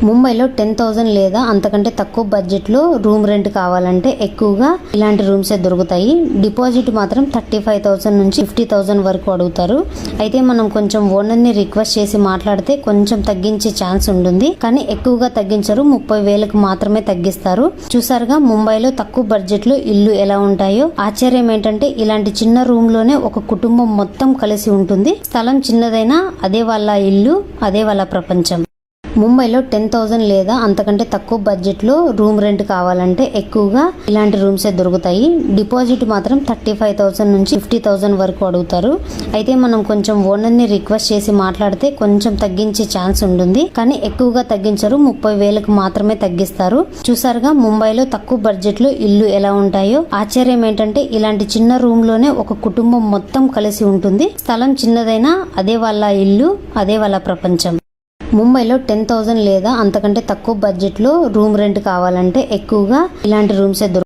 ముంబైలో 10,000 లేదా అంతకంటే తక్కువ బడ్జెట్లో రూమ్ రెంట్ కావాలంటే ఎక్కువగా ఇలాంటి రూమ్సే దొరుకుతాయి. డిపాజిట్ మాత్రం 35,000 నుంచి 50,000 వరకు అడుగుతారు. అయితే మనం కొంచెం ఓనర్ని రిక్వెస్ట్ చేసి మాట్లాడితే కొంచెం తగ్గించే ఛాన్స్ ఉంటుంది. కానీ ఎక్కువగా తగ్గించరు, 30,000కు మాత్రమే తగ్గిస్తారు. చూసారుగా ముంబైలో తక్కువ బడ్జెట్లో ఇల్లు ఎలా ఉంటాయో. ఆశ్చర్యం ఏంటంటే ఇలాంటి చిన్న రూమ్ లోనే ఒక కుటుంబం మొత్తం కలిసి ఉంటుంది. స్థలం చిన్నదైనా అదే వాళ్ళ ఇల్లు, అదే వాళ్ళ ప్రపంచం. ముంబైలో 10,000 లేదా అంతకంటే తక్కువ బడ్జెట్లో రూమ్ రెంట్ కావాలంటే ఎక్కువగా ఇలాంటి రూమ్సే దొరుకుతాయి. డిపాజిట్ మాత్రం 35,000 నుంచి 50,000 వరకు అడుగుతారు. అయితే మనం కొంచెం ఓనర్ని రిక్వెస్ట్ చేసి మాట్లాడితే కొంచెం తగ్గించే ఛాన్స్ ఉంటుంది. కానీ ఎక్కువగా తగ్గించరు, 30,000కు మాత్రమే తగ్గిస్తారు. చూసారుగా ముంబైలో తక్కువ బడ్జెట్లో ఇల్లు ఎలా ఉంటాయో. ఆశ్చర్యం ఏంటంటే ఇలాంటి చిన్న రూమ్ లోనే ఒక కుటుంబం మొత్తం కలిసి ఉంటుంది. స్థలం చిన్నదైనా అదే వాళ్ళ ఇల్లు, అదే వాళ్ళ ప్రపంచం. ముంబైలో 10,000 లేదా అంతకంటే తక్కువ బడ్జెట్లో రూమ్ రెంట్ కావాలంటే ఎక్కువగా ఇలాంటి రూమ్సే దొరుకుతాయి.